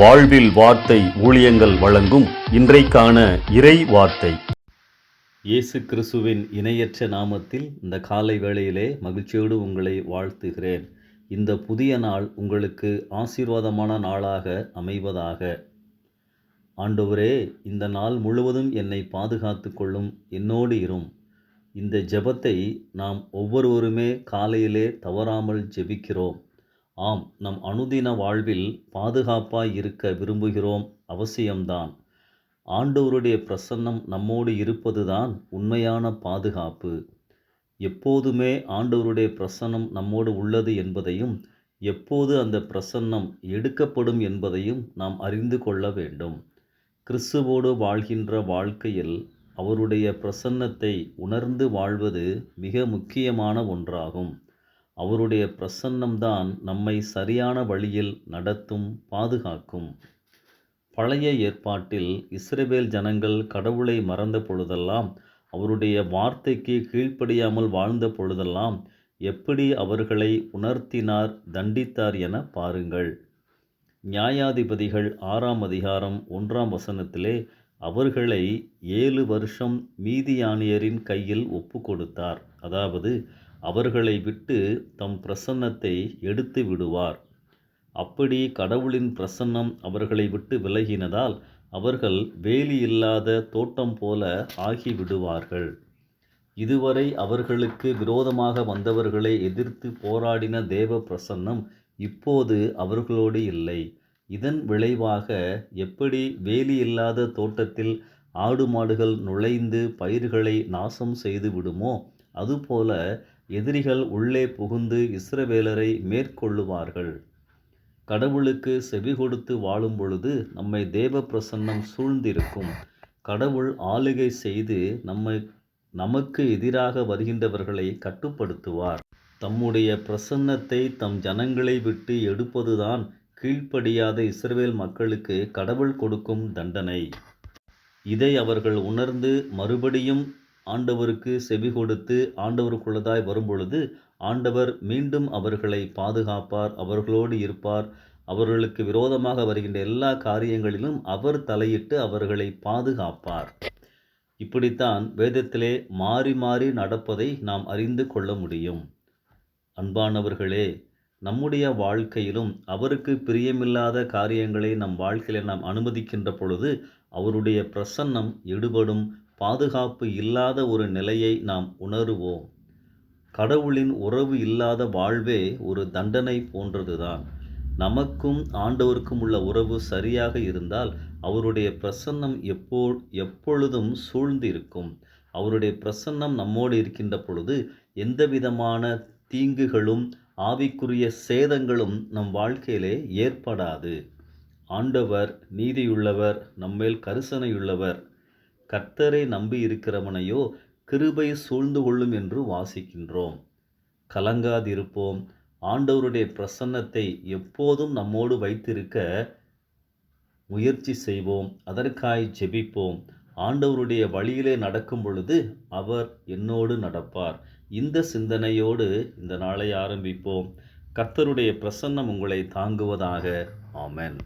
வாழ்வில் வார்த்தை ஊழியங்கள் வழங்கும் இன்றைக்கான இறை வார்த்தை. இயேசு கிறிஸ்துவின் இணையற்ற நாமத்தில் இந்த காலை வேளையிலே மகிழ்ச்சியோடு உங்களை வாழ்த்துகிறேன். இந்த புதிய நாள் உங்களுக்கு ஆசீர்வாதமான நாளாக அமைவதாக. ஆண்டவரே, இந்த நாள் முழுவதும் என்னை பாதுகாத்து கொள்ளும், என்னோடு இரும். இந்த ஜெபத்தை நாம் ஒவ்வொருவருமே காலையிலே தவறாமல் ஜெபிக்கிறோம். ஆம், நம் அனுதின வாழ்வில் பாதுகாப்பாய் இருக்க விரும்புகிறோம், அவசியம்தான். ஆண்டவருடைய பிரசன்னம் நம்மோடு இருப்பதுதான் உண்மையான பாதுகாப்பு. எப்போதுமே ஆண்டவருடைய பிரசன்னம் நம்மோடு உள்ளது என்பதையும், எப்போது அந்த பிரசன்னம் எடுக்கப்படும் என்பதையும் நாம் அறிந்து கொள்ள வேண்டும். கிறிஸ்துவோடு வாழ்கின்ற வாழ்க்கையில் அவருடைய பிரசன்னத்தை உணர்ந்து வாழ்வது மிக முக்கியமான ஒன்றாகும். அவருடைய பிரசன்னம்தான் நம்மை சரியான வழியில் நடத்தும், பாதுகாக்கும். பழைய ஏற்பாட்டில் இஸ்ரவேல் ஜனங்கள் கடவுளை மறந்த பொழுதெல்லாம், அவருடைய வார்த்தைக்கு கீழ்ப்படியாமல் வாழ்ந்த பொழுதெல்லாம் எப்படி அவர்களை உணர்த்தினார், தண்டித்தார் என பாருங்கள். நியாயாதிபதிகள் 6ஆம் அதிகாரம் 1ஆம் வசனத்திலே அவர்களை 7 வருஷம் மீதியானியரின் கையில் ஒப்பு கொடுத்தார். அதாவது அவர்களை விட்டு தம் பிரசன்னத்தை எடுத்து விடுவார். அப்படி கடவுளின் பிரசன்னம் அவர்களை விட்டு விலகினதால் அவர்கள் வேலி இல்லாத தோட்டம் போல ஆகிவிடுவார்கள். இதுவரை அவர்களுக்கு விரோதமாக வந்தவர்களை எதிர்த்து போராடின தேவ பிரசன்னம் இப்போது அவர்களோடு இல்லை. இதன் விளைவாக எப்படி வேலி இல்லாத தோட்டத்தில் ஆடு மாடுகள் நுழைந்து பயிர்களை நாசம் செய்து விடுமோ, அதுபோல எதிரிகள் உள்ளே புகுந்து இஸ்ரவேலரை மேற்கொள்ளுவார்கள். கடவுளுக்கு செவி கொடுத்து வாழும் பொழுது நம்மை தேவ பிரசன்னம் சூழ்ந்திருக்கும். கடவுள் ஆளுகை செய்து நமக்கு எதிராக வருகின்றவர்களை கட்டுப்படுத்துவார். தம்முடைய பிரசன்னத்தை தம் ஜனங்களை விட்டு எடுப்பதுதான் கீழ்ப்படியாத இஸ்ரவேல் மக்களுக்கு கடவுள் கொடுக்கும் தண்டனை. இதை அவர்கள் உணர்ந்து மறுபடியும் ஆண்டவருக்கு செவி கொடுத்து ஆண்டவருக்குள்ளதாய் வரும்பொழுது ஆண்டவர் மீண்டும் அவர்களை பாதுகாப்பார், அவர்களோடு இருப்பார். அவர்களுக்கு விரோதமாக வருகின்ற எல்லா காரியங்களிலும் அவர் தலையிட்டு அவர்களை பாதுகாப்பார். இப்படித்தான் வேதத்திலே மாறி மாறி நடப்பதை நாம் அறிந்து கொள்ள முடியும். அன்பானவர்களே, நம்முடைய வாழ்க்கையிலும் அவருக்கு பிரியமில்லாத காரியங்களை நம் வாழ்க்கையில் நாம் அனுமதிக்கின்ற பொழுது அவருடைய பிரசன்னம் எடுபடும். பாதுகாப்பு இல்லாத ஒரு நிலையை நாம் உணருவோம். கடவுளின் உறவு இல்லாத வாழ்வே ஒரு தண்டனை போன்றதுதான். நமக்கும் ஆண்டவருக்கும் உள்ள உறவு சரியாக இருந்தால் அவருடைய பிரசன்னம் எப்பொழுதும் சூழ்ந்திருக்கும். அவருடைய பிரசன்னம் நம்மோடு இருக்கின்ற பொழுது எந்த விதமான தீங்குகளும் ஆவிக்குரிய சேதங்களும் நம் வாழ்க்கையிலே ஏற்படாது. ஆண்டவர் நீதியுள்ளவர், நம்மேல் கரிசனையுள்ளவர். கர்த்தரை நம்பி இருக்கிறவனையோ கிருபை சூழ்ந்து கொள்ளும் என்று வாசிக்கின்றோம். கலங்காதிருப்போம். ஆண்டவருடைய பிரசன்னத்தை எப்போதும் நம்மோடு வைத்திருக்க முயற்சி செய்வோம். அதற்காய் ஜெபிப்போம். ஆண்டவருடைய வழியிலே நடக்கும் பொழுது அவர் என்னோடு நடப்பார். இந்த சிந்தனையோடு இந்த நாளை ஆரம்பிப்போம். கர்த்தருடைய பிரசன்னம் உங்களை தாங்குவதாக. ஆமென்.